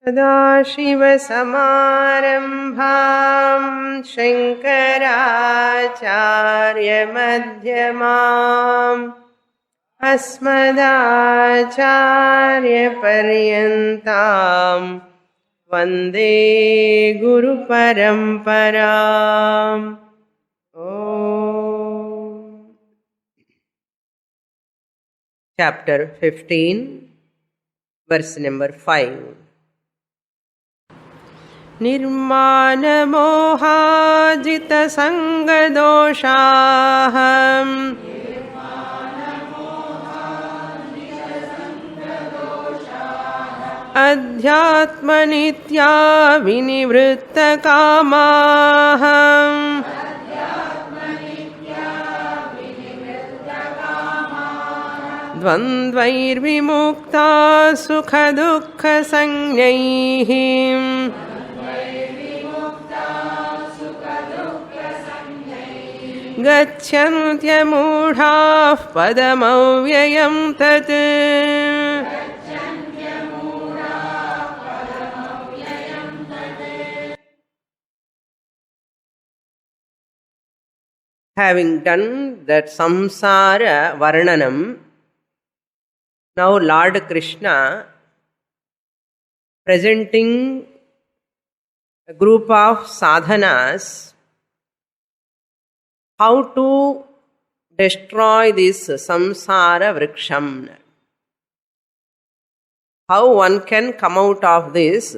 सदाशिवसमारम्भां शङ्कराचार्यमध्यमाम् अस्मदाचार्यपर्यन्तां वन्दे गुरुपरम्पराम्. Chapter 15, verse number 5. निर्मानमोहाजितसङ्गदोषाः अध्यात्मनित्या विनिवृत्तकामाः द्वन्द्वैर्विमुक्ता सुखदुःखसंज्ञैः गच्छन्त्यमूढाः पदमव्ययं तत्. Having done that samsara varnanam, now Lord Krishna presenting a group of sadhanas how to destroy this samsara vriksham, how one can come out of this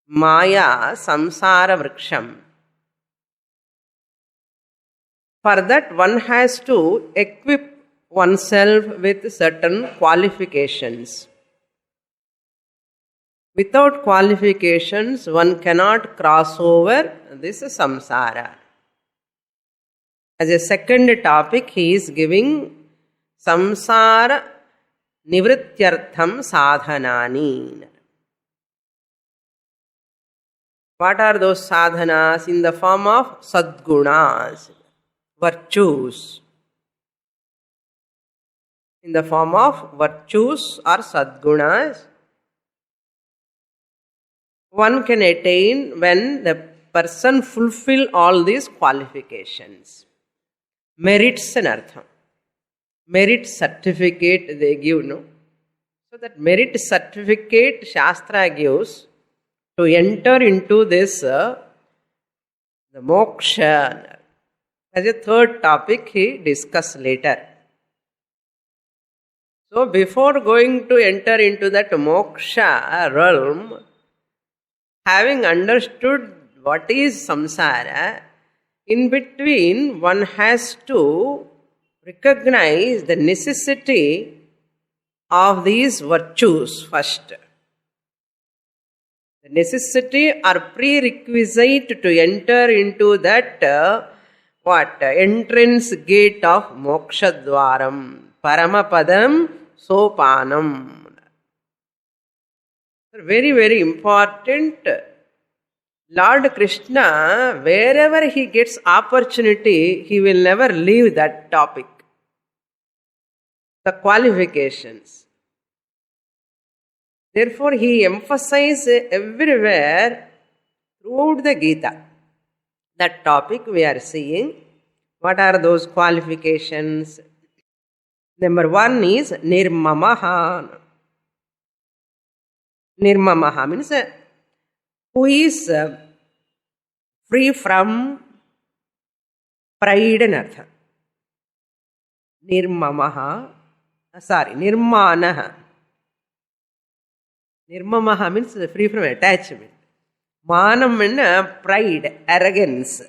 maya samsara vriksham. For that one has to equip oneself with certain qualifications. Without qualifications, one cannot cross over this samsara. As a second topic, he is giving samsara nivrityartham sadhanani. What are those sadhanas? In the form of sadgunas, virtues. In the form of virtues or sadgunas, one can attain when the person fulfill all these qualifications. Merits and artham. Merit certificate they give, no? So that merit certificate Shastra gives to enter into this the moksha. As a third topic he discuss later. So before going to enter into that moksha realm, having understood what is samsara, in between one has to recognize the necessity of these virtues first. The necessity or prerequisite to enter into that entrance gate of moksha dwaram, paramapadam sopanam. Very, very important. Lord Krishna, wherever he gets opportunity, he will never leave that topic. The qualifications. Therefore, he emphasizes everywhere throughout the Gita. That topic we are seeing. What are those qualifications? Number one is nirmamaha. Nirmamaha means who is free from pride and artha. Nirmamaha, nirmanaha. Nirmamaha means free from attachment. Manam means pride, arrogance.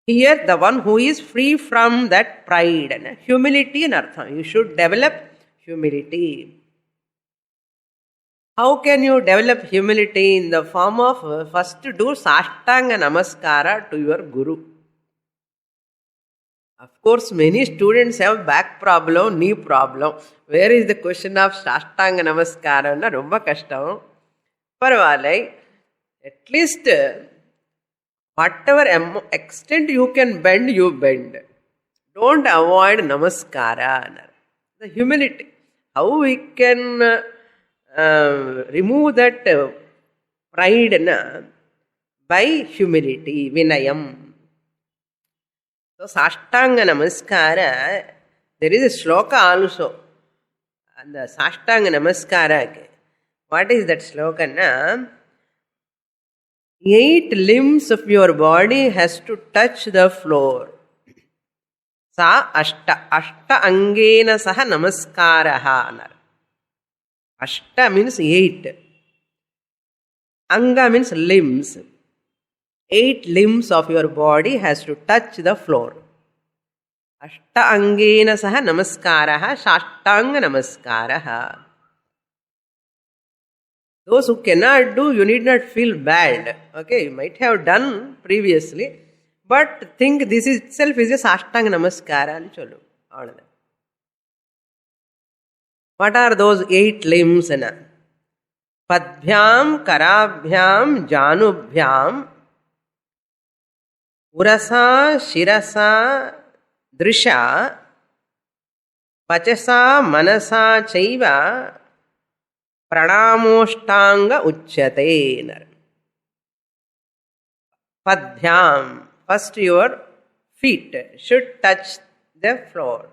Here the one who is free from that pride and humility and artha. You should develop humility. How can you develop humility? In the form of first do Sashtanga Namaskara to your Guru. Of course, many students have back problem, knee problem. Where is the question of Sashtanga Namaskara? Na romba kashtam. Parvalai, at least whatever extent you can bend, you bend. Don't avoid Namaskara. The humility. How we can remove that pride by humility, vinayam. So, Sashtanga Namaskara, there is a shloka also. And the Sashtanga Namaskara, what is that shloka? 8 limbs of your body has to touch the floor. Sa ashta angena saha namaskaraha. Ashta means 8. Anga means limbs. 8 limbs of your body has to touch the floor. Ashta angena saha namaskaraha, shashtanga namaskaraha. Those who cannot do, you need not feel bad. Okay, you might have done previously, but think this itself is a Sashtanga Namaskara. All of that. What are those 8 limbs? Padbhyam, Karabhyam, Janubhyam, Urasa, Shirasa, Drisha, Vachasa, Manasa, Chaiva, Pranamoshtanga Uchyate. Padbhyam. First your feet should touch the floor.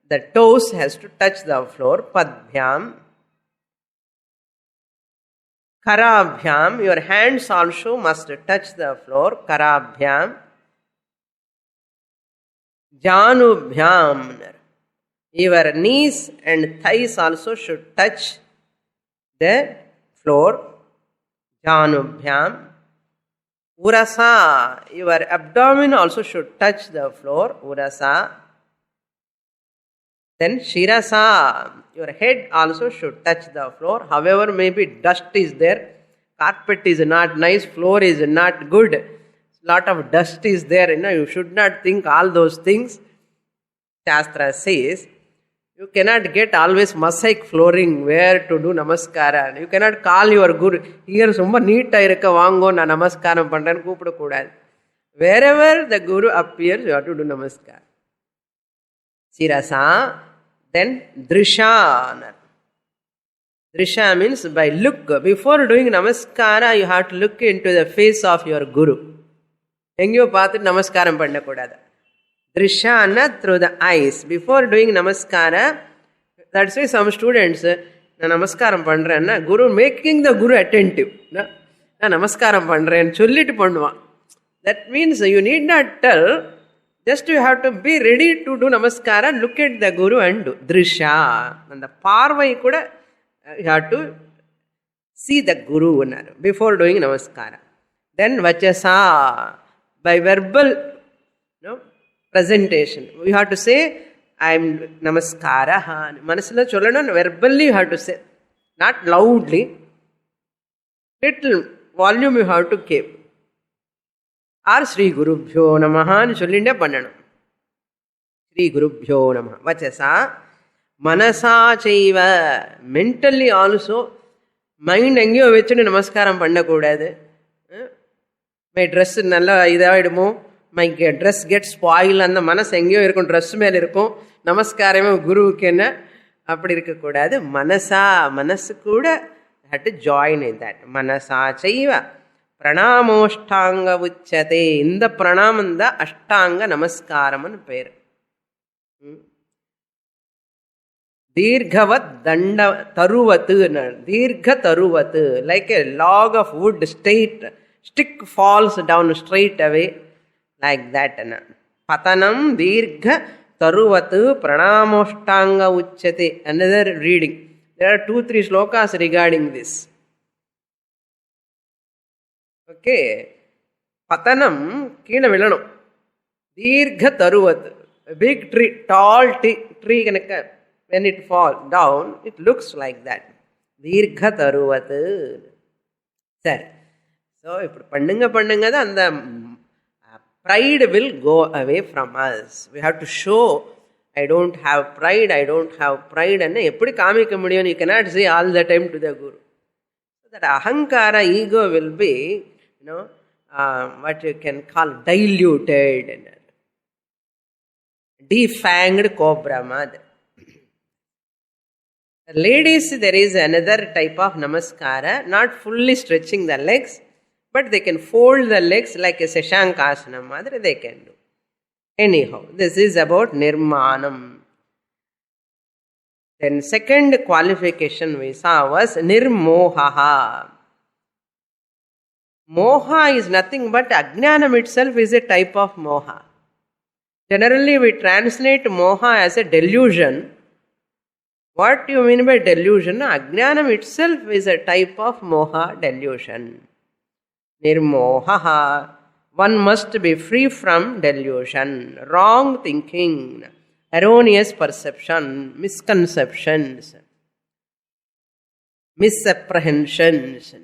The toes has to touch the floor. Padbhyam. Karabhyam. Your hands also must touch the floor. Karabhyam. Janubhyam. Your knees and thighs also should touch the floor. Janubhyam. Urasa, your abdomen also should touch the floor. Urasa. Then Shirasa, your head also should touch the floor. However, maybe dust is there, carpet is not nice, floor is not good, lot of dust is there. You should not think all those things. Shastra says, you cannot get always mosaic flooring where to do namaskara. You cannot call your guru. Here summa neat irukka vaango na namaskaram pandran koopidakudadu. Wherever the guru appears, you have to do namaskar. Sirasa, then drisha. Drisha means by look. Before doing namaskara, you have to look into the face of your guru. Engyo paathu namaskaram pannakudadu. Drishana through the eyes. Before doing namaskara, that's why some students, namaskaram pandren, guru making the guru attentive. Namaskaram pandren, chollitu panduvan. That means you need not tell, just you have to be ready to do namaskara, look at the guru and do. Drisha. And the parvai kuda, you have to see the guru before doing namaskara. Then vachasa, by verbal presentation. We have to say, I am namaskara. Manasila cholana, verbally you have to say. Not loudly. Little volume you have to keep. Or Sri Gurubhyo Namaha Cholinda Pandanam. Sri Gurubhyo Namaha. Vachasa. Manasa Chaiva. Mentally also. Mind engyo vechunu namaskaram pandakudadu. My dress nalla idaidumo. My dress gets spoiled and the manas engyo irukum dress mele irukum namaskarame guru kenna appadi irukkodadu manasa manasu kuda had to join in that manasa chaiva pranamoshtanga uchyate inda pranamanda ashtanga namaskaram anu peru dirghavat danda taruvat dirgha taruvat like a log of wood straight stick falls down straight away. Like that. Patanam dirgha taruvatu pranamoshtanga uchyate. Another reading. There are 2-3 slokas regarding this. Okay. Patanam keela vilanam. Dirgha taruvat. A big tree, tall tree, when it falls down, it looks like that. Dirgha taruvat. Sir. So, if pandanga and the pride will go away from us. We have to show, I don't have pride, I don't have pride. And you cannot say all the time to the Guru. So that ahankara, ego will be, what you can call diluted. Defanged cobra mother. Ladies, there is another type of namaskara, not fully stretching the legs, but they can fold the legs like a Sashankasana madre, they can do. Anyhow, this is about Nirmanam. Then second qualification we saw was Nirmohaha. Moha is nothing but Ajnanam itself is a type of moha. Generally we translate moha as a delusion. What do you mean by delusion? Ajnanam itself is a type of moha, delusion. Nirmohaha. One must be free from delusion, wrong thinking, erroneous perception, misconceptions, misapprehensions,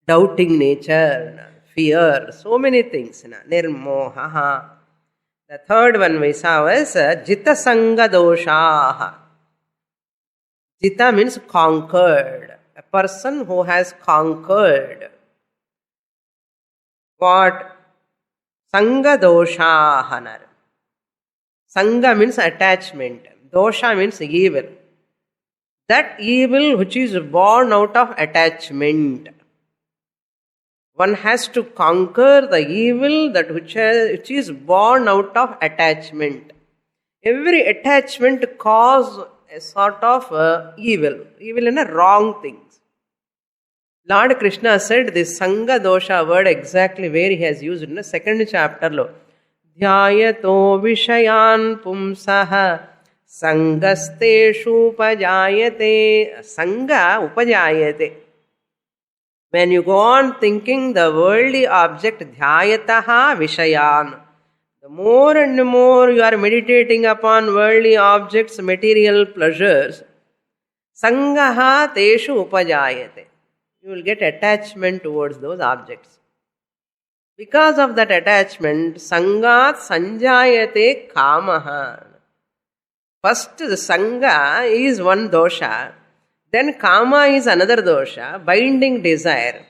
doubting nature, fear, so many things. Nirmohaha. The third one we saw was Jita Sanga Doshaha. Jita means conquered. A person who has conquered. What? Sanga Doshahanar. Sanga means attachment. Dosha means evil. That evil which is born out of attachment. One has to conquer the evil that which is born out of attachment. Every attachment causes a sort of evil in a wrong things. Lord Krishna said this Sanga Dosha word exactly where he has used in the second chapter. Dhyayato Vishayan Pumsaha Sangasteshu Upajayate. Sanga Upajayate. When you go on thinking the worldly object, dhyayataha vishayan, the more and more you are meditating upon worldly objects, material pleasures, sangaha teshu upajayate. You will get attachment towards those objects. Because of that attachment, sangat sanjayate kamaha. First, the sanga is one dosha. Then kama is another dosha, binding desire,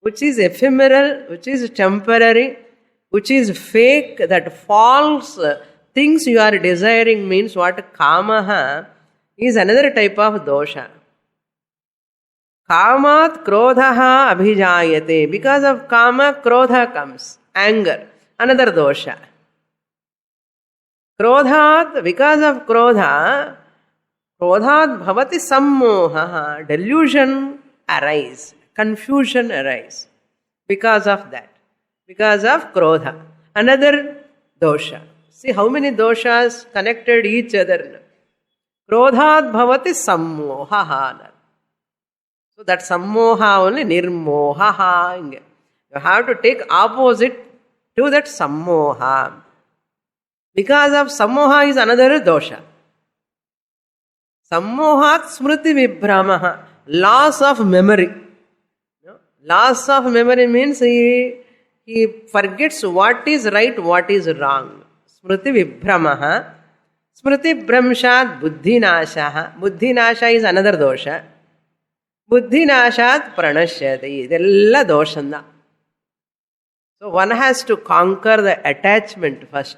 which is ephemeral, which is temporary, which is fake, that false things you are desiring means what? Kamaha is another type of dosha. Kamat krodhaha abhijayate. Because of kama, krodha comes, anger, another dosha. Krodhat, because of krodha bhavati sammoha, delusion arise, confusion arise. Because of that, because of krodha, another dosha. See how many doshas connected each other. Krodhat bhavati sammoha. So that sammoha only nirmohaha. You have to take opposite to that sammoha. Because of sammoha is another dosha. Sammohat smriti vibhramaha, loss of memory. Loss of memory means he forgets what is right, what is wrong. Smriti vibhramaha. Smriti bhramshat buddhi nashaha. Buddhi nasha is another dosha. Buddhi nashat pranashyati. Idella doshanda. So one has to conquer the attachment first.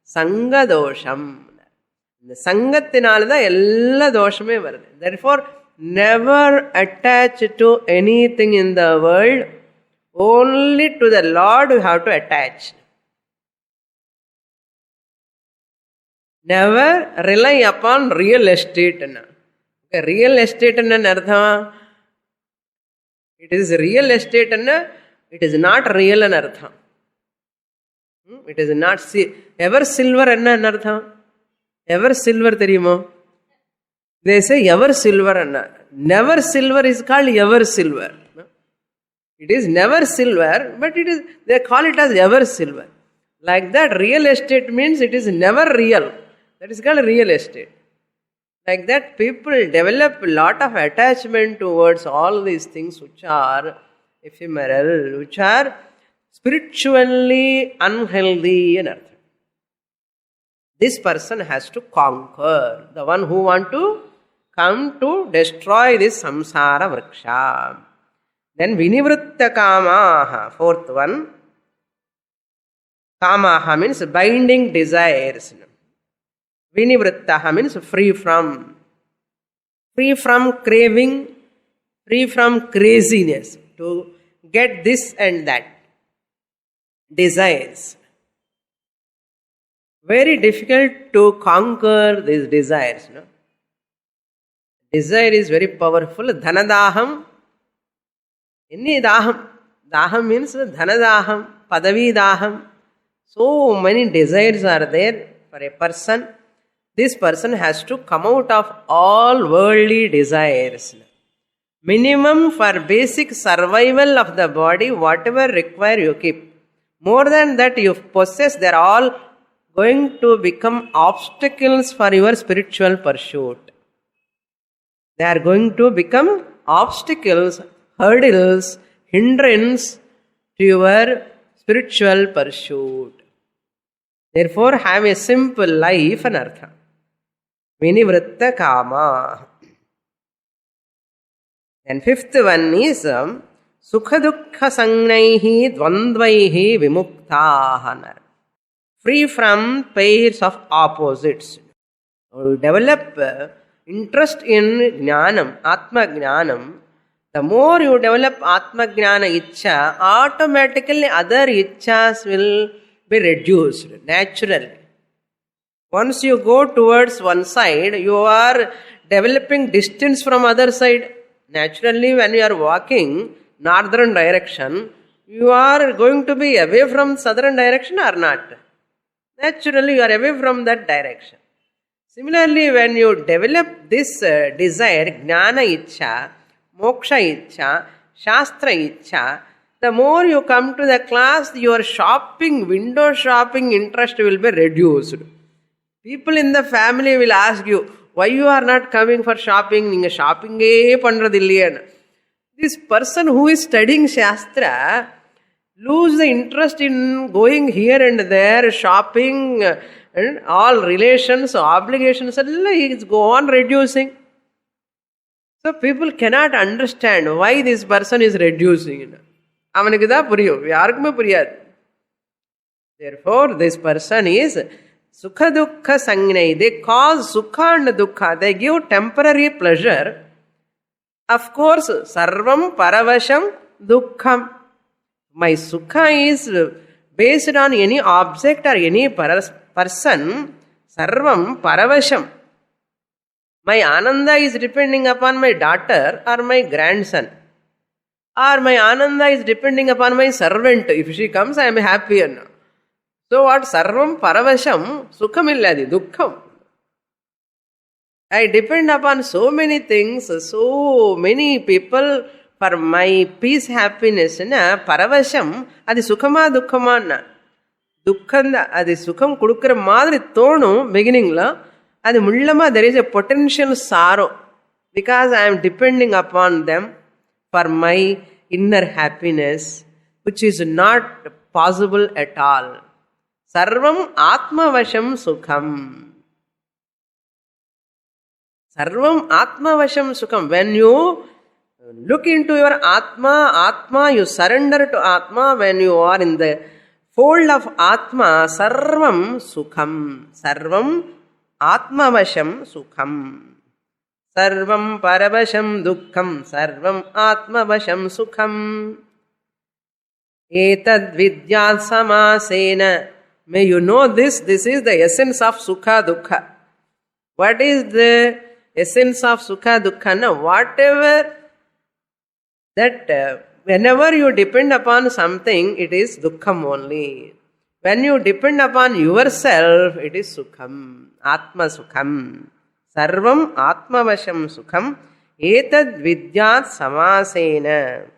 Sanga dosham. The sangathinaala da ella doshame varudhu. Therefore, never attach to anything in the world. Only to the Lord you have to attach. Never rely upon real estate. Okay, real estate enna artham? It is real estate enna, it is not real an artham. It is not ever silver enna artham. Ever silver theriyumo? They say ever silver anna. Never silver is called ever silver. It is never silver, but it is, they call it as ever silver. Like that, real estate means it is never real. That is called real estate. Like that, people develop a lot of attachment towards all these things which are ephemeral, which are spiritually unhealthy and earth. This person has to conquer. The one who want to come to destroy this samsara vriksha. Then vinivritta kamaha, fourth one. Kamaha means binding desires. Vinivrittaha means free from. free from craving, free from craziness to get this and that. Desires. Very difficult to conquer these desires. No? Desire is very powerful. Dhanadaham. Any daham. Daham means dhanadaham, padavi daham. So many desires are there for a person. This person has to come out of all worldly desires. Minimum for basic survival of the body, whatever require you keep. More than that you possess, they are all going to become obstacles for your spiritual pursuit. They are going to become obstacles, hurdles, hindrance to your spiritual pursuit. Therefore, have a simple life and artha. Vinivritta kama. And fifth one is Sukha dukkha sangnaihi dvandvaihi vimuktahanar. Free from pairs of opposites. You develop interest in jnanam, atma jnanam. The more you develop atma jnana ichcha, automatically other ichchas will be reduced naturally. Once you go towards one side, you are developing distance from other side. Naturally, when you are walking northern direction, you are going to be away from southern direction or not? Naturally, you are away from that direction. Similarly, when you develop this desire, jnana ichcha, moksha ichcha, shastra ichcha, the more you come to the class, your shopping, window shopping interest will be reduced. People in the family will ask you, why you are not coming for shopping? Ninga shopping pandradilliyana. This person who is studying Shastra lose the interest in going here and there, shopping, and all relations, obligations, he go on reducing. So people cannot understand why this person is reducing. Therefore, this person is Sukha dukkha sangnai. They cause sukha and dukkha. They give temporary pleasure. Of course, sarvam paravasham dukkham. My sukha is based on any object or any person. Sarvam paravasham. My ananda is depending upon my daughter or my grandson. Or my ananda is depending upon my servant. If she comes, I am happy. So what? Sarvam paravasham sukham illadi dukkham. I depend upon so many things, so many people for my peace, happiness. Paravasham, adi sukhama dukkhama. Dukkanda, adi sukham kudukra madri thonu, beginning la, adi mullama, there is a potential sorrow. Because I am depending upon them for my inner happiness, which is not possible at all. Sarvam Atma Vasham Sukham. Sarvam Atma Vasham Sukham. When you look into your Atma, you surrender to Atma. When you are in the fold of Atma, Sarvam Sukham. Sarvam Atma Vasham Sukham. Sarvam Paravasham Dukkham. Sarvam Atma Vasham Sukham. Etad Vidyat Samasena. May you know this is the essence of Sukha Dukkha. What is the essence of Sukha Dukkha? No, whatever that, whenever you depend upon something, it is Dukkham only. When you depend upon yourself, it is Sukham, Atma Sukham. Sarvam Atma Vasham Sukham. Etad Vidyat Samasena.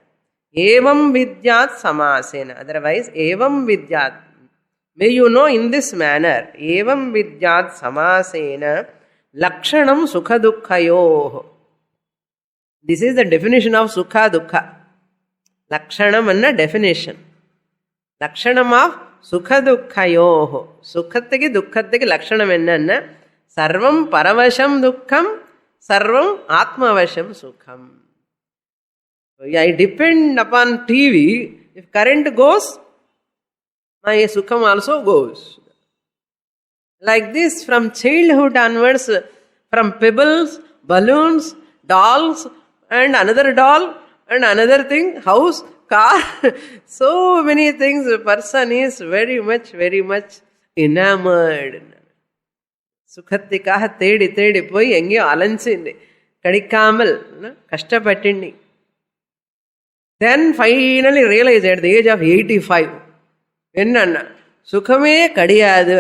Evam Vidyat Samasena. Otherwise, Evam Vidyat. May you know in this manner, evam vidyat samasena lakshanam sukha dukkhayoh. This is the definition of sukha dukkha. Lakshanam anna definition. Lakshanam of sukha dukkhayoh. Sukhattaki dukkhattaki lakshanam enna sarvam paravasham dukkham, sarvam atmavasham sukham. So I depend upon TV. If current goes, my sukham also goes. Like this, from childhood onwards, from pebbles, balloons, dolls and another doll and another thing, house, car, so many things. A person is very much enamored. சுகத்துக்காக தேடி தேடி போய் எங்கேயோ அலைஞ்சிண்டு கிடைக்காமல் கஷ்டப்பட்டு then finally realized at the age of 85 என்னன்னா சுகமே கிடையாது.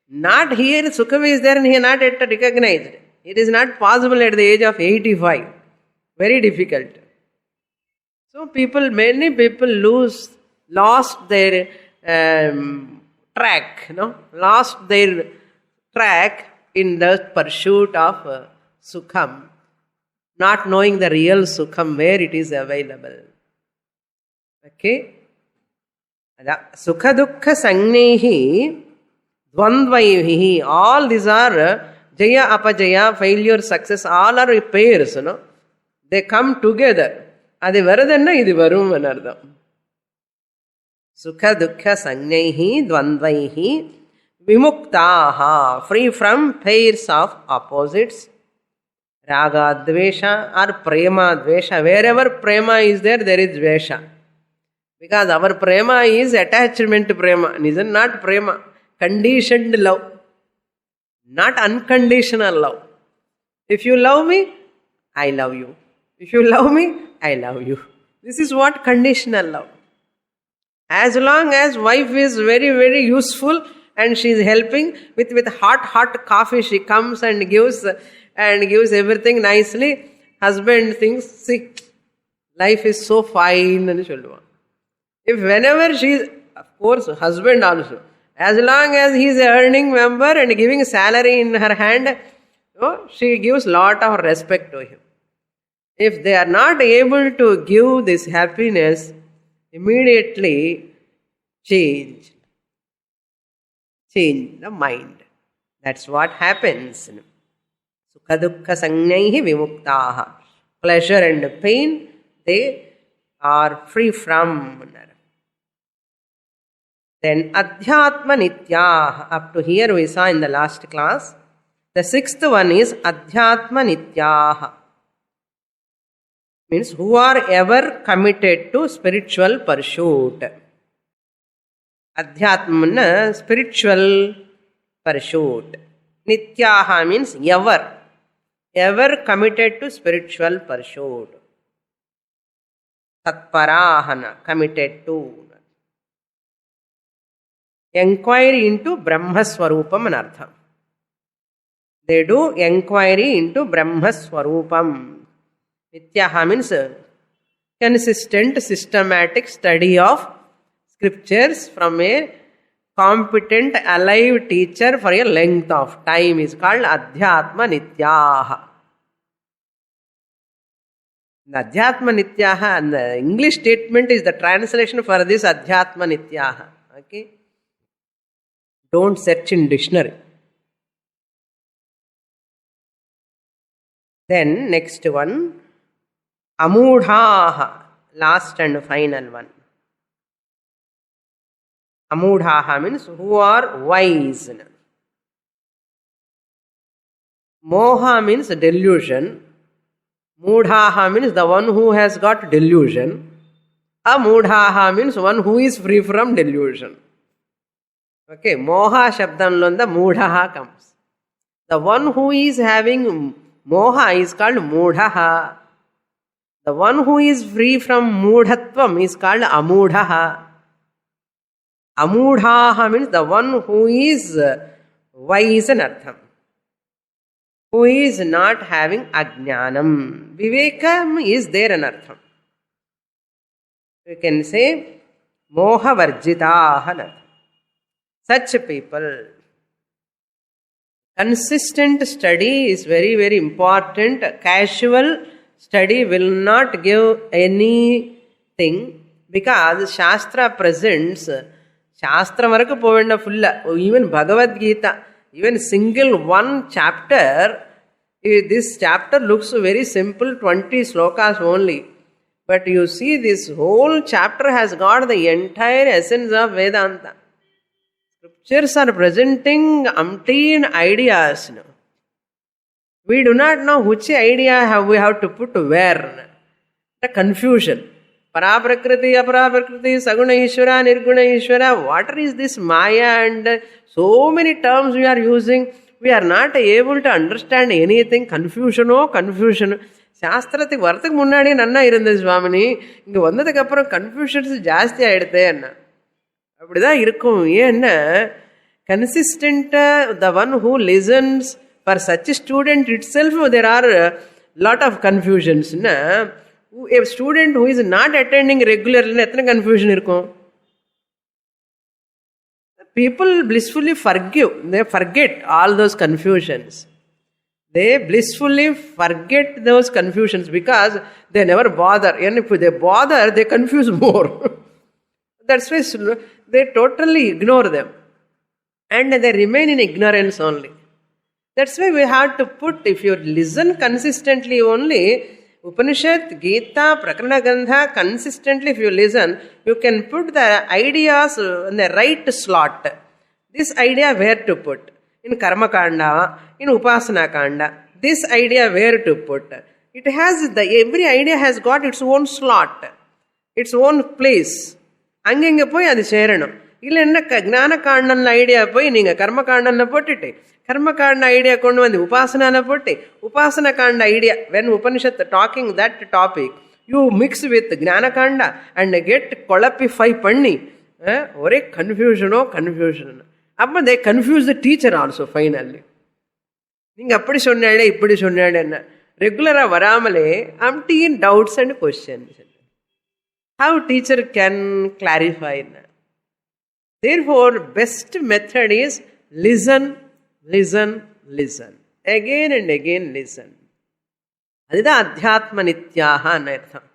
Not here, Sukham is there and he is not yet recognized. It is not possible at the age of 85. Very difficult. So many people lost their track, lost their track in the pursuit of Sukham, not knowing the real Sukham, where it is available. Okay? Sukha dukkha sangnehi dvandvaihi, all these are jaya apajaya, failure, success, all are pairs, they come together. Adi varadana idi varum anardam. Sukha dukkha sangnehi dvandvaihi vimuktaha, free from pairs of opposites. Raga dvesha or prema dvesha. Wherever prema is there, there is dvesha. Because our prema is attachment prema, it is not prema. Conditioned love, not unconditional love. If you love me, I love you. If you love me, I love you. This is what conditional love. As long as wife is very useful and she is helping with hot coffee, she comes and gives everything nicely. Husband thinks, see, life is so fine. If whenever she is, of course, husband also, as long as he is an earning member and giving salary in her hand, she gives lot of respect to him. If they are not able to give this happiness, immediately change the mind. That's what happens. Sukha dukkha sangnyaihi vimuktaha. Pleasure and pain, they are free from. Then Adhyatma Nityaha. Up to here we saw in the last class. The sixth one is Adhyatma Nityaha. Means who are ever committed to spiritual pursuit. Adhyatma, spiritual pursuit. Nityaha means ever committed to spiritual pursuit. Tatparahana, committed to. Enquiry into Brahma Swarupam anartham. They do enquiry into Brahma Swarupam. Nityaha means consistent, systematic study of scriptures from a competent, alive teacher for a length of time is called Adhyatma Nityaha. The Adhyatma Nityaha, and the English statement is the translation for this Adhyatma Nityaha. Okay? Don't search in dictionary. Then next one, Amudhaha, last and final one. Amudhaha means who are wise. Moha means delusion. Mudhaha means the one who has got delusion. Amudhaha means one who is free from delusion. Okay, moha shabdamlo the mudhaha comes. The one who is having moha is called mudhaha. The one who is free from mudhatvam is called amudhaha. Amudhaha means the one who is wise in artham. Who is not having ajnanam. Vivekam is there in artham. We can say moha varjitaha. Such people. Consistent study is very important. Casual study will not give anything because Shastra presents. Shastra varaku povenda fulla. Even Bhagavad Gita, even single one chapter, this chapter looks very simple, 20 slokas only. But you see this whole chapter has got the entire essence of Vedanta. Scriptures are presenting umpteen ideas. We do not know which idea we have to put where. The confusion. Paraprakriti, aparaprakriti, saguna ishvara, nirguna ishvara. What is this Maya? And so many terms we are using. We are not able to understand anything. Confusion. சாஸ்திரத்துக்கு வரத்துக்கு முன்னாடி நன்னா இருந்தது சுவாமினி, இங்கே வந்ததுக்கு அப்புறம் confusions ஜாஸ்தி ஆகிடுதே என்ன. அப்படிதான் இருக்கும். ஏன்னா கன்சிஸ்டண்ட்டாக the one who listens for such student itself there are lot of கன்ஃபியூஷன்ஸ்னா a student who is not attending regularly எத்தனை கன்ஃபியூஷன் இருக்கும். People blissfully forgive, they forget all those confusions. They blissfully forget those confusions because they never bother. And if they bother, they confuse more. That's why they totally ignore them and they remain in ignorance only. That's why we have to put, if you listen consistently only, Upanishad, Gita, Prakarana Gandha, consistently if you listen, you can put the ideas in the right slot. This idea where to put. In Karma Kanda, in Upasana Kanda, this idea where to put. It has, every idea has got its own slot, its own place. Ange poi adu seranum. Illa enna Gnana Kandanla idea poi neenga Karma Kandanla pottite. Karma Kanda idea kondu vandi Upasana potti. Upasana Kanda idea, when Upanishad talking that topic, you mix with Gnana Kanda and get kolapify panni. Ore confusion. Appa they confuse the teacher also finally. Ninga appadi sonnade ippadi sonnade enna. Regular varamale umpty doubts and questions. How teacher can clarify? Therefore, best method is listen. Again and again listen. அதுதான் அத்தியாத்ம நித்யாக அர்த்தம்.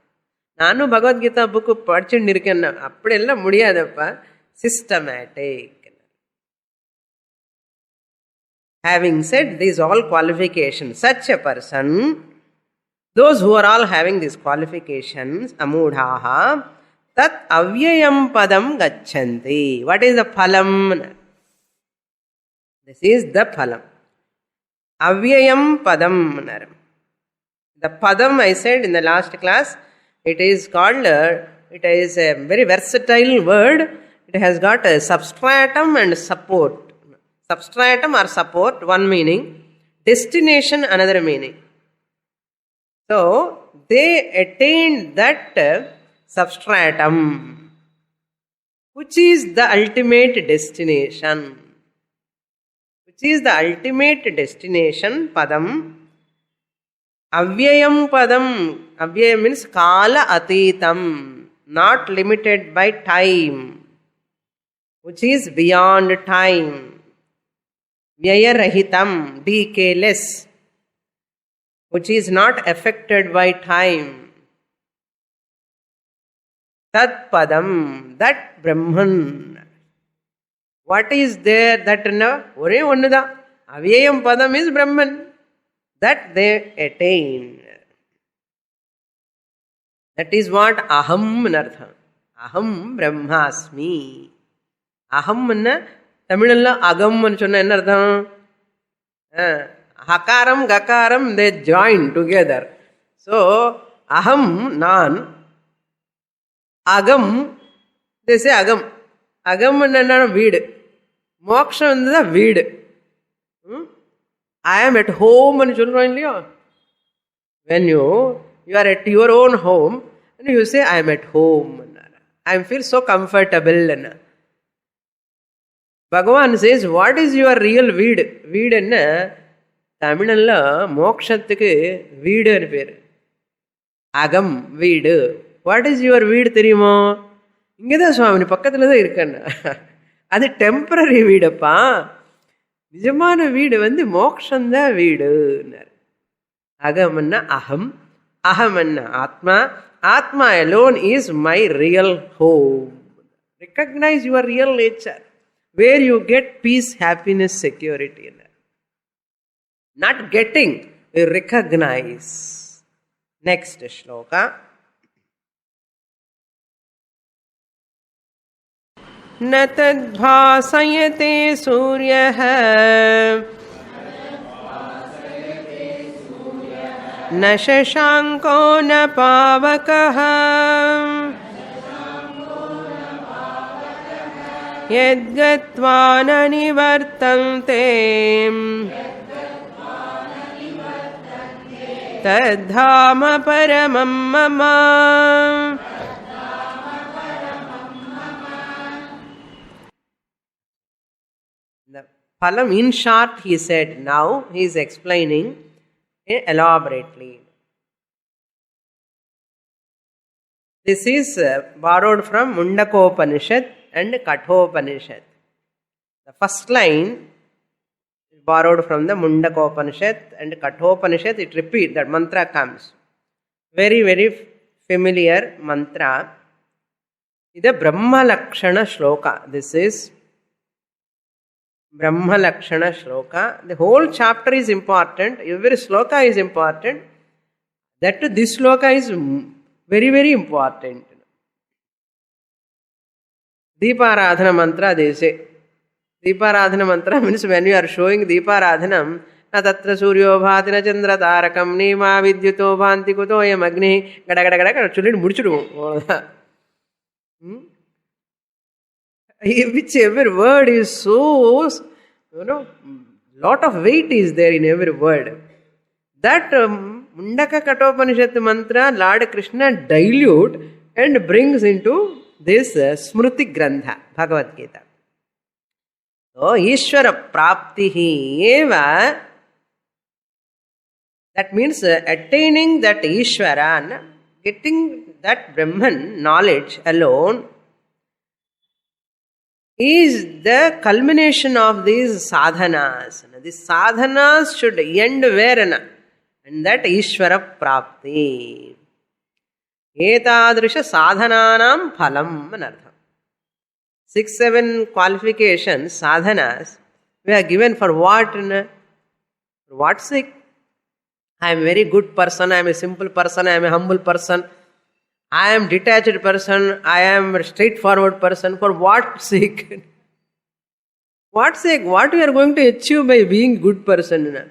நானும் Bhagavad Gita book படிச்சுட்டு இருக்கேன். அப்படியெல்லாம் முடியாதப்பா. Systematic. Having said these all qualifications, such a person, those who are all having these qualifications, amudhaha, tat avyayam padam gacchanti. What is the phalam? This is the phalam. Avyayam padam. The padam, I said in the last class, it is called, it is a very versatile word. It has got a substratum and support. Substratum or support, one meaning. Destination, another meaning. So, they attained that substratum, which is the ultimate destination. Which is the ultimate destination, padam. Avyayam padam. Avyayam means kala atitam, not limited by time, which is beyond time. Vyayarahitam, decayless, which is not affected by time. Tat padam, that Brahman. What is there that ore onnu da? Avyayam padam is Brahman. That they attain. That is what aham anartha. Aham brahmasmi. Aham anna தமிழ்ல அகம்னு சொன்ன என்ன அர்த்தம்? ஹகாரம் ககாரம் they join together. So aham, நான், agam, they say agam. Agam என்ன வீடு, மோட்சம் வந்து வீடு. I am at home ன்னு சொல்றோம் இல்லையோ. When you are at your own home and you say I am at home, I feel so comfortable. Bhagavan says, what is your real வீடு? வீடு என்ன? தமிழ்ல மோட்சத்துக்கு வீடுன்னு பேரு. அகம் வீடு. வாட் இஸ் யுவர் வீடு தெரியுமோ? இங்கேதான் சுவாமி பக்கத்துல தான் இருக்கேன். அது டெம்பரரி வீடப்பா. நிஜமான வீடு வந்து மோட்சந்தான் வீடு. அகம்னா அகம், அகம்னா ஆத்மா. ஆத்மா alone is my real home. Recognize your real nature, where you get peace, happiness, security. Not getting, you recognize. Next shloka. न तद्भासयते सूर्यः न शशांको न पावकः यद्गत्वा न निवर्तन्ते तद्धाम परमं मम. The phalam, in short, he said. Now he is explaining elaborately. This is borrowed from Mundakopanishad and Kathopanishad. The first line is borrowed from the Mundakopanishad and Kathopanishad. It repeats, that mantra comes. Very, very familiar mantra. This is Brahma Lakshana Shloka. This is Brahma Lakshana Shloka. The whole chapter is important. Every shloka is important. That this shloka is very, very important. Deeparadhana mantra, they say. Deeparadhana mantra means when you are showing Deeparadhanam, na tatra suryo bhati na chandra tarakam nima vidyuto bhanti kuto yam agni gada gada gada gada chulid mudichidu. Which every word is so, lot of weight is there in every word. That Mundaka Kathopanishad mantra Lord Krishna dilute and brings into this Smruti Grantha, Bhagavad Gita. So, Ishvara Praptihi eva, that means attaining that Ishvara, getting that Brahman knowledge alone, is the culmination of these sadhanas. These sadhanas should end where? And that Ishvara Prapti. Etadrisha sadhananam phalam anartham. 6-7 qualifications, sadhanas, we are given for what? For what sake? I am a very good person, I am a simple person, I am a humble person, I am detached person, I am a straightforward person. For what sake? What sake? What we are going to achieve by being good person?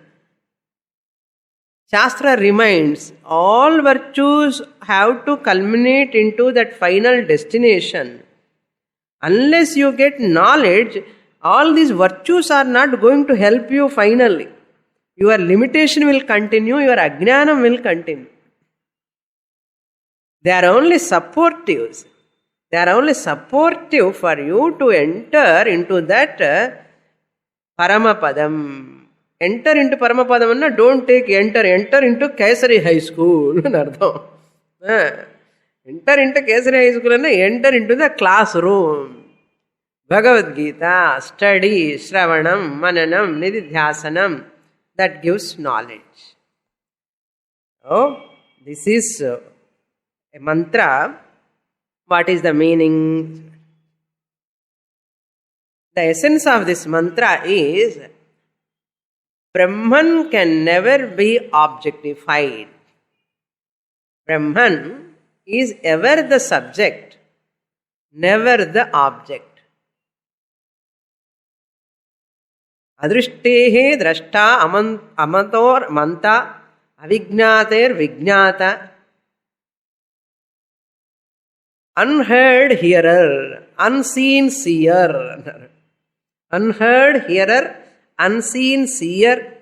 Shastra reminds, all virtues have to culminate into that final destination. Unless you get knowledge, all these virtues are not going to help you finally. Your limitation will continue, your ajnanam will continue. They are only supportives. They are only supportive for you to enter into that Paramapadam. Enter into Paramapadam, don't take enter into Kesari High School. Enter into Kesari High School, enter into the classroom. Bhagavad Gita, study, Shravanam, Mananam, Nididhyasanam, that gives knowledge. Oh, this is a mantra. What is the meaning? The essence of this mantra is Brahman can never be objectified. Brahman is ever the subject, never the object. Adrishte drashta amator manta avijnater vijnata. Unheard hearer, unseen seer. Unheard hearer, unseen seer.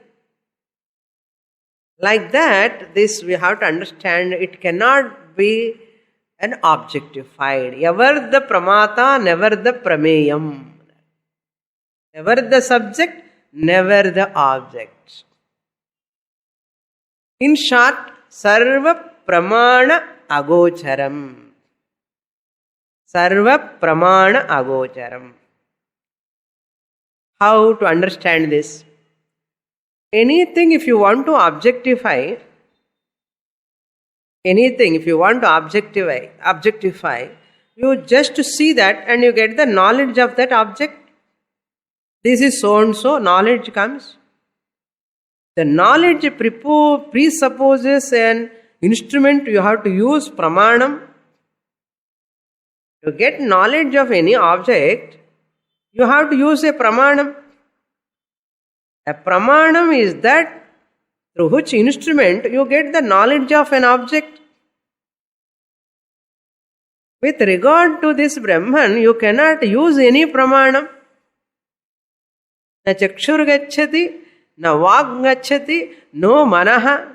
Like that, this we have to understand, it cannot be an objectified. Ever the pramata, never the prameyam. Never the subject, never the object. In short, sarva pramana agocharam. Sarva pramana agocharam. How to understand this? Anything if you want to objectify, you just see that and you get the knowledge of that object. This is so and so, knowledge comes. The knowledge presupposes an instrument you have to use, pramanam. To get knowledge of any object, you have to use a pramanam. A pramanam is that through which instrument you get the knowledge of an object. With regard to this Brahman, you cannot use any pramanam. Na chakshur gacchati, na vag gacchati, no manaha.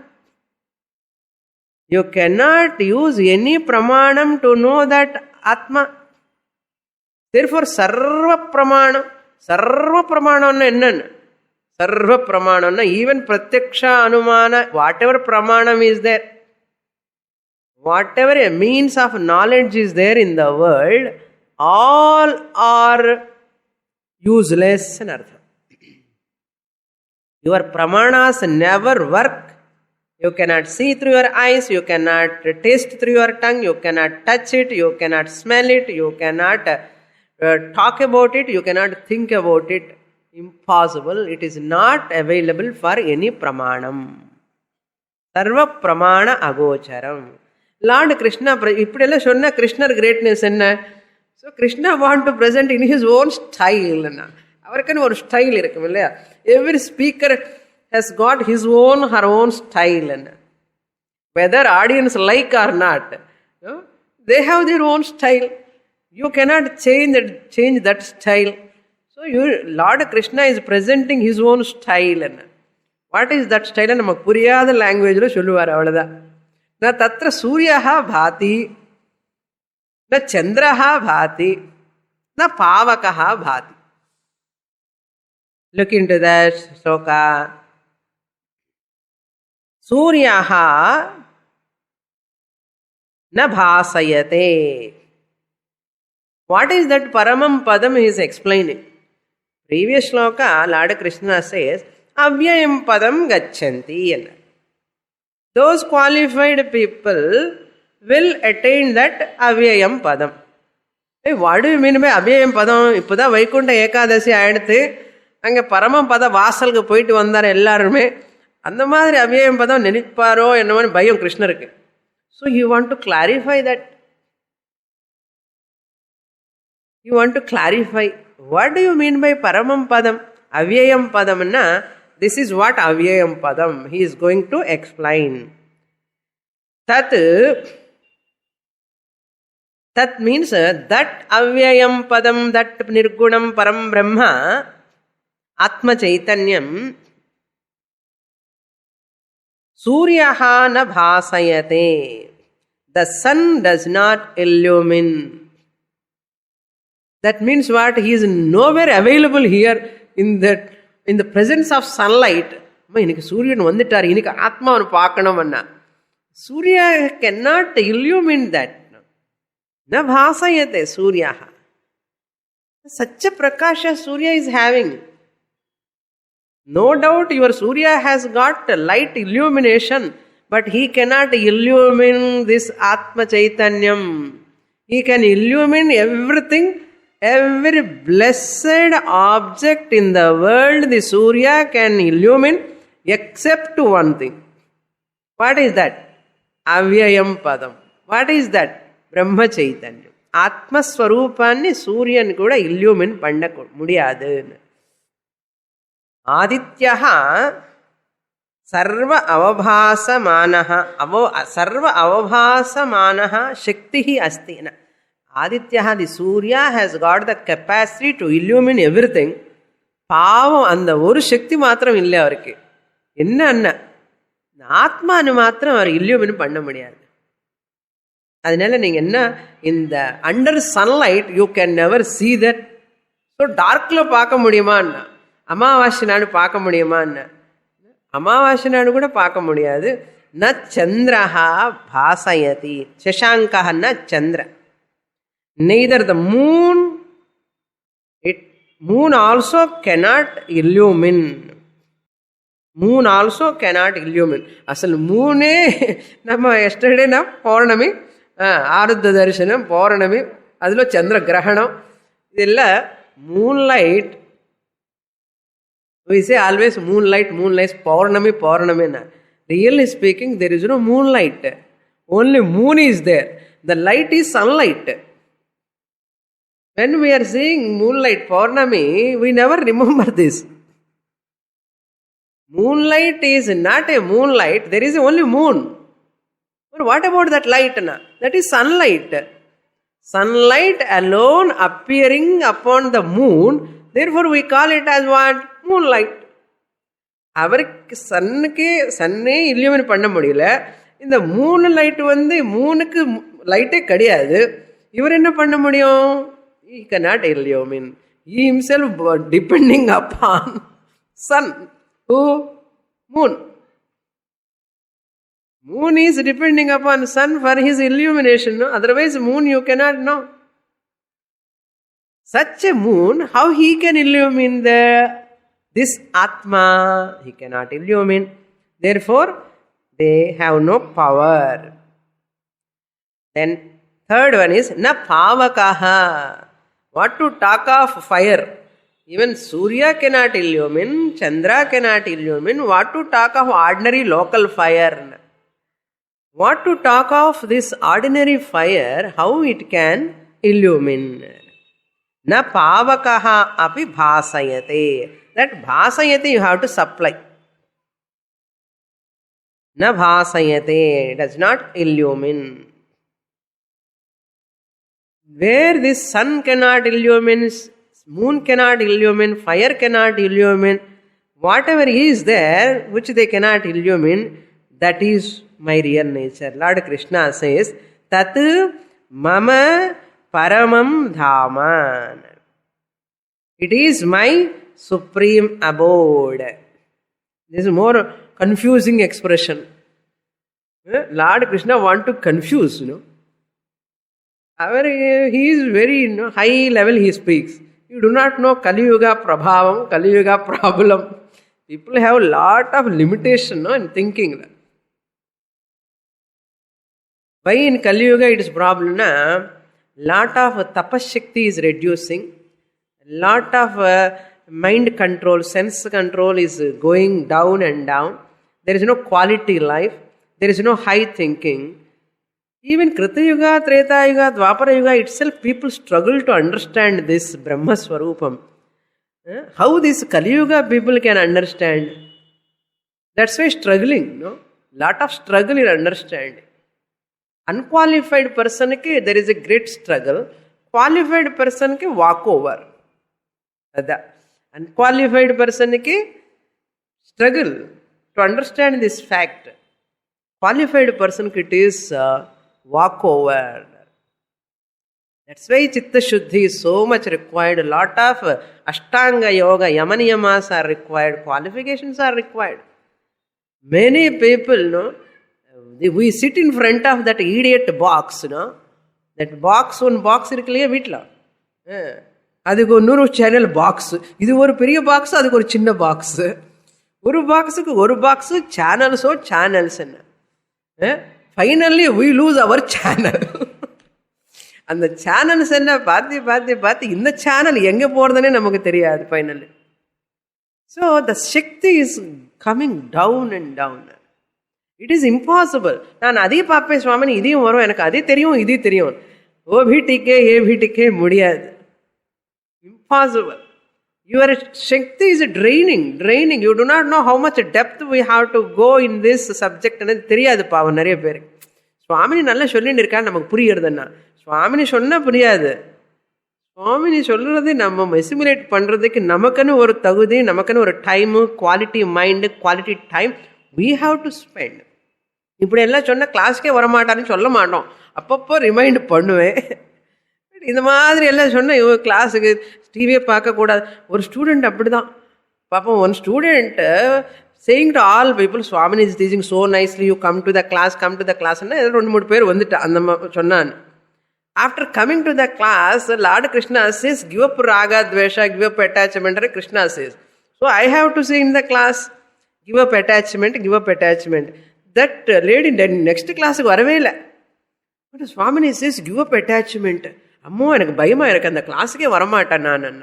You cannot use any pramanam to know that Atma. Therefore, sarva pramanam. Sarva pramanam enna? Sarva pramanam, even pratyaksha anumana, whatever pramanam is there, whatever a means of knowledge is there in the world, all are useless. Your pramanas never work. You cannot see through your eyes, you cannot taste through your tongue, you cannot touch it, you cannot smell it, you cannot talk about it, you cannot think about it. Impossible. It is not available for any pramanam. Sarva pramana agocharam. Lord Krishna, ippudella sonna Krishna greatness enna. So Krishna want to present in his own style. Avarkku or style irukkum illaya. Every speaker has got his own, her own style. Whether audience like or not, they have their own style. You cannot change that style. So Lord Krishna is presenting his own style. What is that style? Namak puriyada language lo solluvar avladha. Na tatra suryaha bhati, na chandraha bhati, na pavakaha bhati. Look into that sloka. Suryaha na bhasayate. What is that paramam padam he is explaining? Previous shloka, Lord Krishna says, Avyayam padam gacchanti. Those qualified people will attain that Avyayam padam. Hey, what do you mean by Avyayam padam? Ippuda Vaikunta Ekadasi ayaduthu, அங்கே பரமபத வாசலுக்கு போயிட்டு வந்தார் எல்லாருமே. அந்த மாதிரி அவ்யயம் பதம் நினைப்பாரோ என்னமோ பயம் கிருஷ்ணருக்கு. So you want to clarify that. You want to clarify what do you mean by பரமம் பதம் அவ்யயம் பதம்னா this is what avyayam padam he is going to explain. Tat means that avyayam padam, that nirgunam param brahma atma chaitanyam suryaha na bhasayate. The sun does not illumine. That means what? He is nowhere available here in the presence of sunlight. இன்னைக்கு சூரியன் வந்துட்டார், இன்னைக்கு ஆத்மாவை பார்க்கணும்னா Surya cannot illumine that. Na bhasayate suryaha. Such a prakasha Surya is having. No doubt your Surya has got light illumination, but he cannot illumine this Atma Chaitanyam. He can illumine everything. Every blessed object in the world, the Surya can illumine except one thing. What is that? Avyayam Padam. What is that? Brahma Chaitanya. Atma Swarupanni Suryan kuda illumine panna mudiyadu. Adityaha sarva avabhasamanaha sarva avabhasamanaha shaktihi asti. Adityaha, the Surya, has got the capacity to illumine everything. பாவம் அந்த ஒரு சக்தி மாத்திரம் இல்லை அவருக்கு. என்ன ஆத்மானு மாத்திரம் அவர் இல்லியூமின் பண்ண முடியாது. அதனால நீங்க என்ன இந்த under sunlight you can never see that. So டார்க்ல பார்க்க முடியுமான்னா, அமாவாசை நாடு பார்க்க முடியுமான்னா, அமாவாசை நாடு கூட பார்க்க முடியாது. ந சந்திரஹா பாசயதி. சசாங்கஹன்னா சந்திர. Neither the moon also cannot illumine. Moon also cannot illumine. Asal moon nama yesterday na Paurnami, Arudha Darshanam, Paurnami, adlo Chandra Grahanam. Idella moonlight. We say always moonlight, Paurnami na. Really speaking, there is no moonlight. Only moon is there. The light is sunlight. When we are seeing moonlight, Paurnami, we never remember this. Moonlight is not a moonlight, there is only moon. But what about that light? That is sunlight. Sunlight alone appearing upon the moon, therefore we call it as what? Moonlight. அவருக்கு சன்னே illuminate பண்ண முடியல. இந்த மூணு light மூணுக்கு லைட்டே கிடையாது. இவர் என்ன பண்ண முடியும்? He cannot illumine. He himself depending upon sun. Who? Moon. Moon is depending upon sun for his illumination. No? Otherwise moon you cannot know. Such a moon, how he can illumine this Atma? He cannot illumine. Therefore, they have no power. Then, third one is na pavakaha. What to talk of fire? Even Surya cannot illumine, Chandra cannot illumine. What to talk of ordinary local fire? What to talk of this ordinary fire? How it can illumine? Na pavakaha api bhasayate. That bhasayate you have to supply. Na bhasayate does not illumine. Where this sun cannot illumine, moon cannot illumine, fire cannot illumine, whatever is there which they cannot illumine, that is my real nature. Lord Krishna says, Tat mama paramam dhaman. It is my supreme abode. This is more confusing expression. Lord Krishna want to confuse, He is very high level he speaks. You do not know Kali Yuga Prabhavam, Kali Yuga problem. People have a lot of limitation in thinking. Why in Kali Yuga it is problem? Lot of tapashakti is reducing. Lot of mind control, sense control is going down and down. There is no quality life. There is no high thinking. Even Krita Yuga, Treta Yuga, Dwapara Yuga itself, people struggle to understand this Brahma Swarupam. How this Kali Yuga people can understand? That's why struggling, Lot of struggle in understanding. Unqualified person ke there is a great struggle. Qualified person ke walk over. Unqualified person ke struggle to understand this fact. Qualified person it is walk over. That's why Chitta Shuddhi is so much required. A lot of Ashtanga Yoga, Yamaniyamas are required. Qualifications are required. Many people, we sit in front of that idiot box, That box, one box irukliya veetla. அதுக்கு இன்னொரு channel box. இது ஒரு பெரிய box, அதுக்கு ஒரு சின்ன box. ஒரு பாக்ஸுக்கு ஒரு பாக்ஸ் சேனல்ஸோ சேனல்ஸ் என்ன. Finally we lose our channel. அந்த சேனல்ஸ் என்ன பார்த்து பார்த்து பார்த்து இந்த சேனல் எங்கே போகிறதுனே நமக்கு தெரியாது finally. So the shakti is coming down and down. It is impossible. நான் அதையும் பார்ப்பேன் சுவாமி, இதையும் வரும், எனக்கு அதே தெரியும் இதையும் தெரியும். ஓ வீட்டுக்கே ஏ வீட்டுக்கே முடியாது. Impossible. Your Shakti is draining. You do not know how much depth we have to go in this subject. தெரியாது பாவம் நிறைய பேர். சுவாமினி நல்லா சொல்லிட்டு இருக்கா, நமக்கு புரியுறதுன்னா சுவாமினி சொன்னா புரியாது. சுவாமினி சொல்றது நம்ம எசிமுலேட் பண்றதுக்கு நமக்குன்னு ஒரு தகுதி, நமக்குன்னு ஒரு time, quality mind, quality time we have to spend. இப்படி எல்லாம் சொன்ன கிளாஸ்க்கே வரமாட்டான்னு சொல்ல மாட்டோம், அப்பப்போ ரிமைண்ட் பண்ணுவேன். இந்த மாதிரி எல்லாம் சொன்ன இவங்க கிளாஸுக்கு டிவியை பார்க்கக்கூடாது. ஒரு ஸ்டூடெண்ட் அப்படி தான் பார்ப்போம். One student saying to all people, Swamini is teaching so nicely, you come to the கிளாஸ்ன்னா 2-3 பேர் வந்துட்டா அந்த சொன்னான். After coming to the class, Lord Krishna says give up ராகா துவேஷா, give up attachment. Krishna says, so I have to say in the class give up attachment. That lady next கிளாஸுக்கு வரவே இல்லை. But Swamini says give up attachment. அம்மோ எனக்கு பயமாக இருக்குது, அந்த கிளாஸுக்கே வரமாட்டேன் நான்.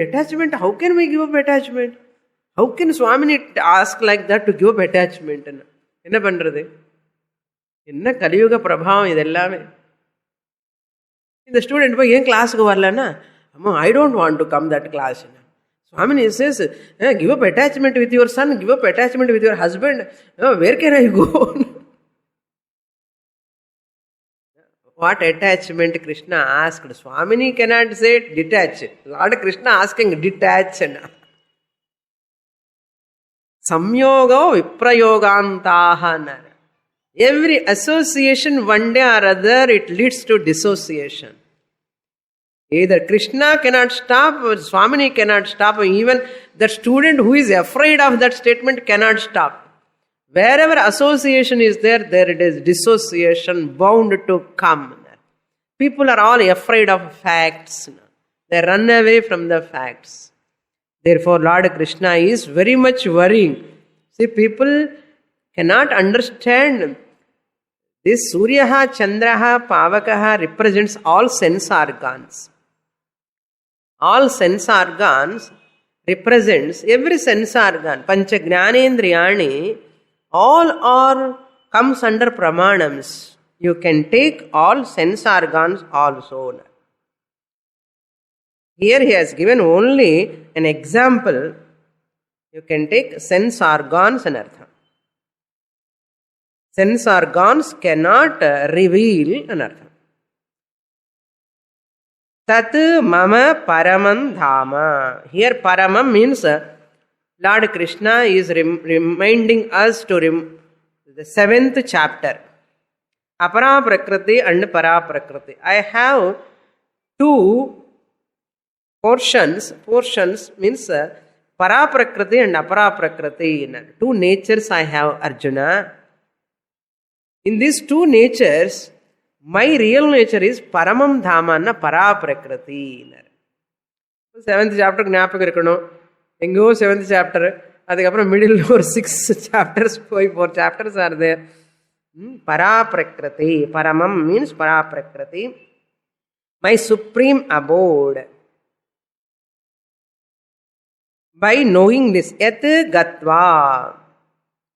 Attachment, how can we give up attachment? How can Swamini ask like that to give up attachment? என்ன பண்ணுறது? என்ன கலியுக பிரபாவம் இது எல்லாமே. இந்த ஸ்டூடெண்ட் போய் ஏன் கிளாஸுக்கு வரலன்னா, அம்மா I don't want to come that class. Swamini says, give up attachment with your son, give up attachment with your husband. Where can I go? What attachment Krishna asked? Swamini cannot say detach. Lord Krishna asking detach. Samyoga viprayogantaha. Every association, one day or other, it leads to dissociation. Either Krishna cannot stop, or Swamini cannot stop, or even the student who is afraid of that statement cannot stop. Wherever association is there, there it is dissociation bound to come. People are all afraid of facts. They run away from the facts. Therefore, Lord Krishna is very much worrying. See, people cannot understand this. Suryaha, Chandraha, Pavakaha represents all sense organs. All sense organs represents every sense organ. Pancha Jnanendriyani, all comes under pramanams. You can take all sense organs also. Here he has given only an example. You can take sense organs and artha. Sense organs cannot reveal an artha. Tat mama paramam dhama. Here paramam means Lord Krishna is reminding us to the 7th chapter. Apara Prakriti and Para Prakriti. I have two portions. Portions means Para Prakriti and Apara Prakriti. Two natures I have, Arjuna. In these two natures, my real nature is Paramam Dhamana Para Prakriti. 7th chapter ஞாபகம் இருக்கணும். எங்கோ 7th chapter, அதுக்கப்புறம் middle or 6 chapters, 4 chapters are there. Para Prakriti. Paramam means Para Prakriti. My supreme abode. By knowing this, yat gatva.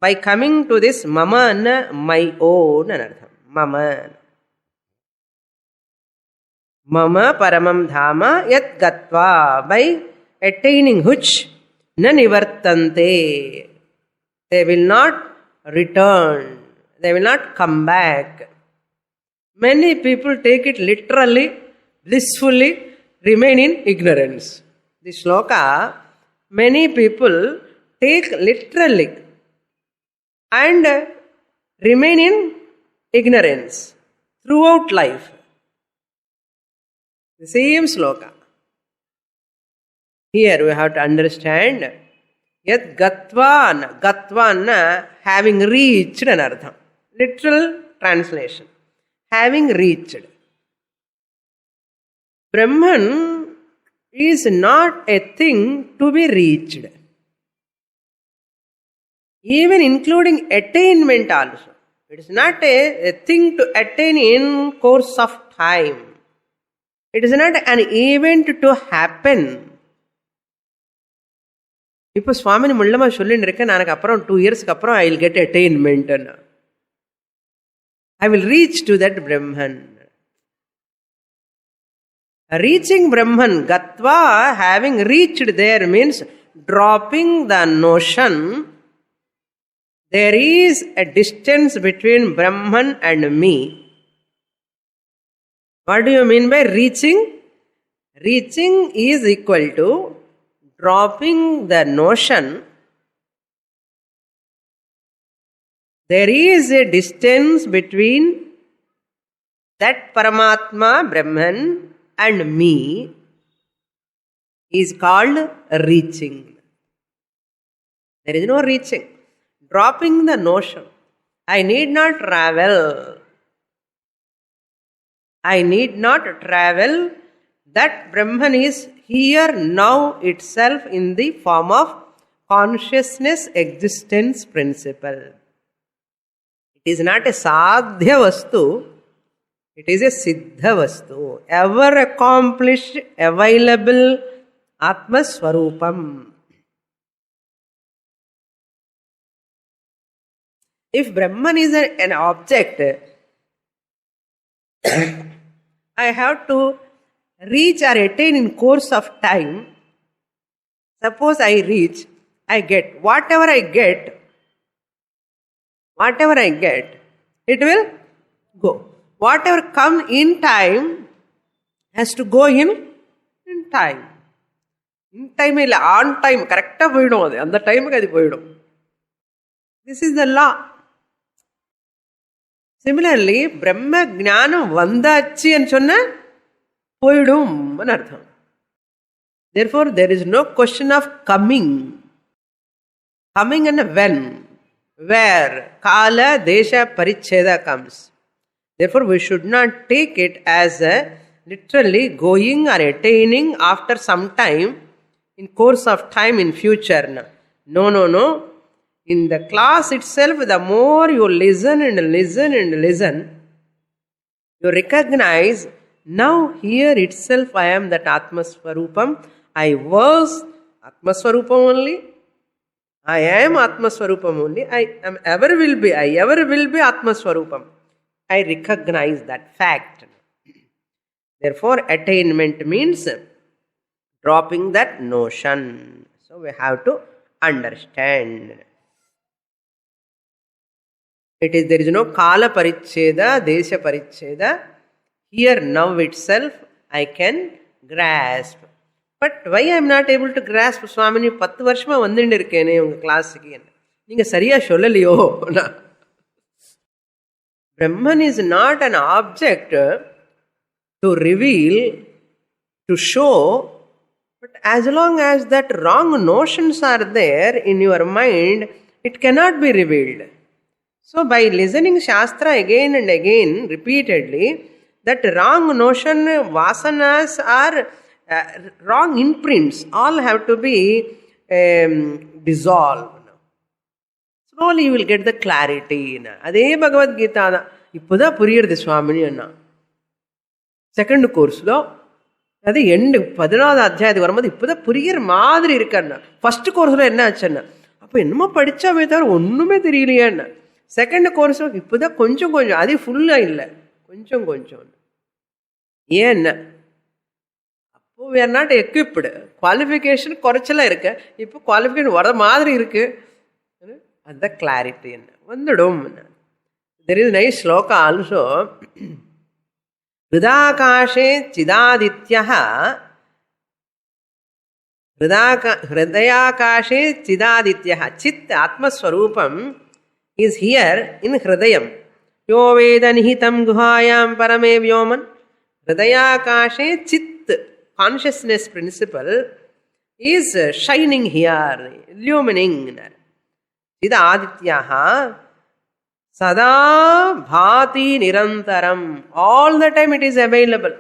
By coming to this mama, my own, anartham. Mama. Mama paramam dhama yat gatva. By attaining which na nivartante. They will not return. They will not come back. Many people take it literally, blissfully, remain in ignorance. This shloka, many people take literally and remain in ignorance throughout life. The same shloka. Here we have to understand yat gatvana. Gatvana, having reached an artham. Literal translation. Having reached. Brahman is not a thing to be reached. Even including attainment also. It is not a thing to attain in course of time. It is not an event to happen. இப்போ சுவாமினி முள்ளமா சொல்லின்னு இருக்கேன், எனக்கு அப்புறம் 2 yearsக்கு அப்புறம் I will get attainment. I will reach to that Brahman. Reaching Brahman, Gatva, having reached there means dropping the notion there is a distance between Brahman and me. What do you mean by reaching? Reaching is equal to dropping the notion there is a distance between that Paramatma, Brahman, and me is called reaching. There is no reaching. Dropping the notion. I need not travel. I need not travel. That Brahman is here now itself in the form of consciousness existence principle. It is not a sadhya vastu, it is a siddha vastu, ever accomplished, available Atma Swarupam. If Brahman is an object, I have to reach or attain in course of time. Suppose I reach, I get. Whatever I get, it will go. Whatever come in time has to go in time. In time இல்லை, on time கரெக்டாக போயிடும். அது அந்த டைமுக்கு அது போயிடும். This is the law. Similarly பிரம்ம ஞானம் வந்தாச்சுன்னு சொன்ன போயிடும்னு அர்த்தம். Therefore, there is no question of coming. Coming and when, where, kala, desha, paricheda comes. Therefore, we should not take it as a literally going or attaining after some time, in course of time in future. No. In the class itself, the more you listen and listen and listen, you recognize, now here itself I am that Atmaswarupam. I was Atmaswarupam only. I am Atmaswarupam only. I ever will be Atmaswarupam. I recognize that fact. Therefore, attainment means dropping that notion. So we have to understand. There is no kala paricheda, desha paricheda. Here now itself I can grasp. But why I am not able to grasp, Swamini? 10 வருஷமா வந்துட்டு இருக்கேனே உங்க கிளாஸுக்கு, நீங்க சரியா சொல்லலையோ? Brahman is not an object to reveal, to show, but as long as that wrong notions are there in your mind, it cannot be revealed. So by listening Shastra again and again, repeatedly, that wrong notion, vasanas are wrong imprints, all have to be dissolved. Slowly you will get the clarity. அதே பகவத்கீதா தான். இப்போதான் புரியுறது சுவாமினி அண்ணா. Second கோர்ஸ்ல அது end 14வது அத்தியாயத்துக்கு வரும்போது இப்போதான் புரியுற மாதிரி இருக்கண்ணா. First கோர்ஸ்ல என்ன ஆச்சுன்னா, அப்போ என்னமோ படிச்சாவே தவிர ஒன்றுமே தெரியலையாண்ணா. செகண்ட் கோர்ஸ் இப்போதான் கொஞ்சம் அது ஃபுல்லாக இல்லை, கொஞ்சம் ஏன்னா அப்போ we are not equipped. Qualification குறைச்சலாம் இருக்கு, இப்போ குவாலிஃபிகேஷன் வர மாதிரி இருக்கு. அந்த கிளாரிட்டி என்ன வந்துடும். தெர் இஸ் நைஸ் ஸ்லோகா ஆல்சோ. ஹிருதாகாஷே சிதாதித்யः, ஹிருதயாகாஷே சிதாதித்யः. சித் ஆத்மஸ்வரூபம் is here in Hridayam. Yo Veda Nihitam Guhayam Parame Vyoman. Hridayakashe Chit, consciousness principle, is shining here, illumining. Chida Adityaha Sada Bhati Nirantaram. All the time it is available.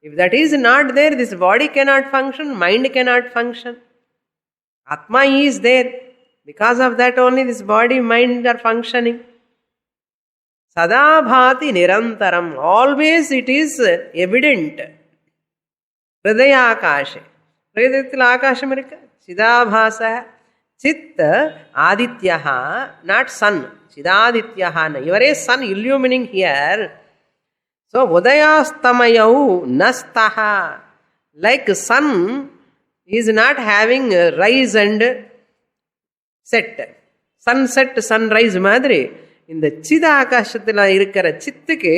If that is not there, this body cannot function, mind cannot function. Atma is there. Because of that only this body, mind are functioning. Sada bhati nirantaram. Always it is evident. Hridaya akashe. Hridayathil akasham irukka. Chidabhasa. Chitta adityaha. Not sun. Chidadityaha. Your sun illumining here. So udayastamayahu nastaha. Like sun is not having rise and set. Sunset, sunrise மாதிரி இந்த சித ஆகாசத்தில் இருக்கிற சித்துக்கு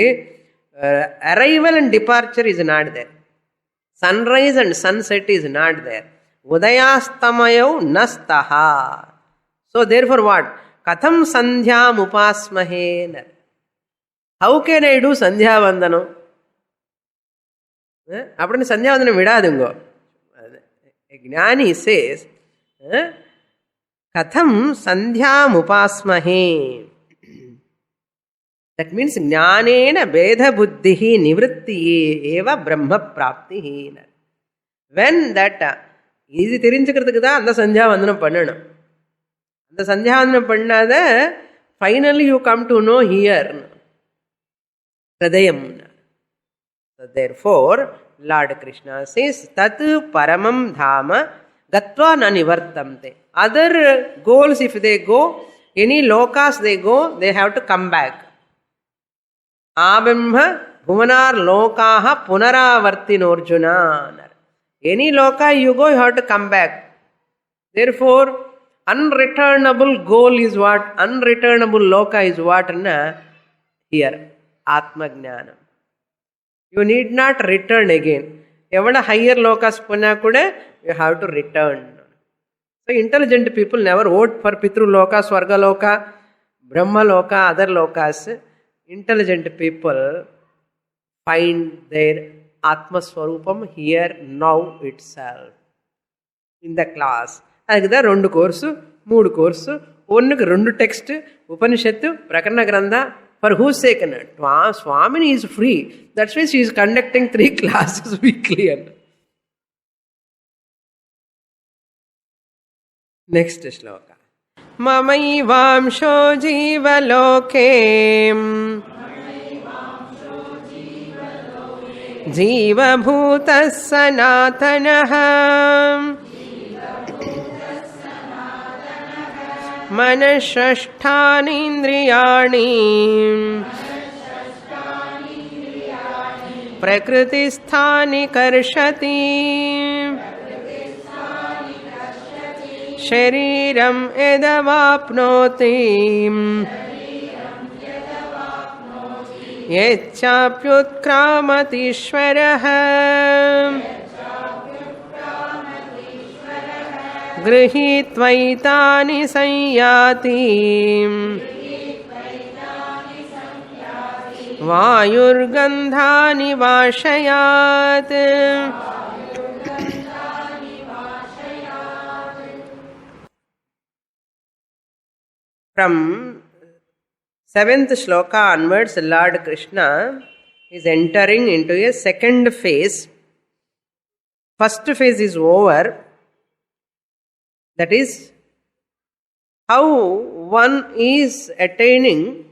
arrival and departure is not there. Sunrise and sunset is not there. Udayastamayav nastaha. So therefore what? Katham sandhyam upasmahe. How can I do sandhya vandanam? அப்படின்னு சந்தியா வந்தனம் விடாதுங்கோ. Gnani says, Katham sandhyam upasmahe. That means jnanena vedha buddhihi nivritti eva brahma praptihi. When that இது தெரிஞ்சுக்கிறதுக்கு தான் அந்த சந்தியாவந்தனம் பண்ணணும். அந்த சந்தியாவந்தனம் பண்ணாத finally you come to know here Hridayam. Therefore, Lord Krishna says, Tat paramam dhama gatva na nivartamte. Other goals, if they go, any lokas they go, they have to come back. Abhimha bhuvanar lokaha punaravartino Arjuna. Any loka you go, you have to come back. Therefore, unreturnable goal is what? Unreturnable loka is what? Here, Atma Jnanam. You need not return again. Evada higher lokas pona kuda, you have to return. So intelligent people never vote for Pitru Loka, Swarga Loka, Brahma Loka, other lokas. Intelligent people find their Atma Swarupam here, now itself. In the class. Like the 2 course, 3 course, 1 text, Upanishad, Prakarana Grantha. For whose sake? Swamini is free. That's why she is conducting 3 classes weekly. Next shloka. Mamaivamsho jivaloke jivabhutas sanatanah मनषष्ठानीन्द्रियाणि प्रकृतिस्थानि कर्षति शरीरं यदवाप्नोति यच्चाप्युत्क्रामतीश्वरः गृहीत्वैतानि संयाति वायुर्गन्धानि वाशयात्. From 7th shloka onwards, Lord Krishna is entering into a second phase. First phase is over. That is how one is attaining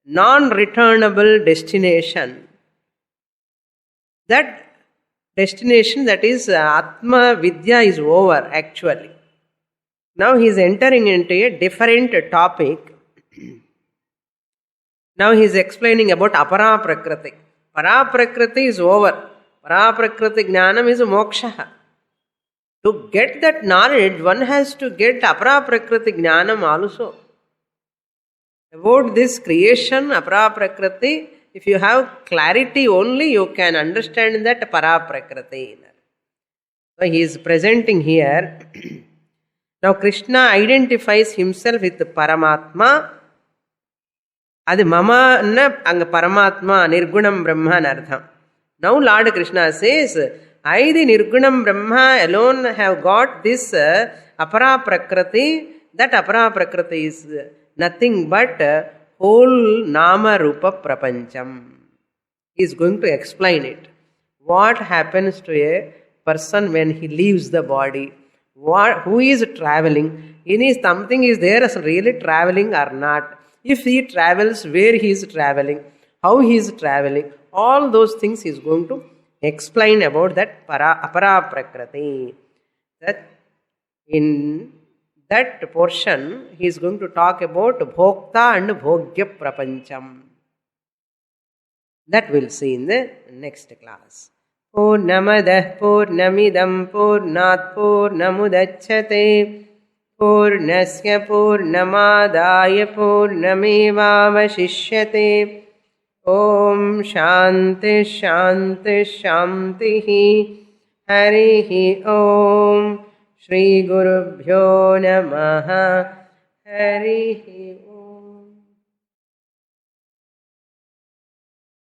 non-returnable destination. That destination, that is Atma Vidya, is over actually. Now he is entering into a different topic. Now he is explaining about Apara Prakriti. Para Prakriti is over. Para Prakriti Jnanam is moksha. To get that knowledge, one has to get Apara Prakriti Jnanam also. About this creation, Apara Prakriti, if you have clarity only, you can understand that Para Prakriti. So he is presenting here. Now Krishna identifies himself with Paramatma. Adi mama na anga Paramatma nirgunam Brahma nartham. Now Lord Krishna says, I, the Nirgunam Brahma, alone have got this Apara Prakriti. That Apara Prakriti is nothing but whole Nama Rupa Prapancham. He is going to explain it. What happens to a person when he leaves the body? Who is traveling? Something is there as really traveling or not? If he travels, where he is traveling? How he is traveling? All those things he is going to explain about that Apara Prakriti. That in that portion, he is going to talk about Bhokta and Bhogya Prapancham. That we'll see in the next class. Purnamadah Purnamidam Purnat Purnamudachyate Purnasya Purnamadaya Purnamevavashishyate. Om Shanti Shanti Shanti Harihi Om Shri Gurubhyo Namaha Harihi Om.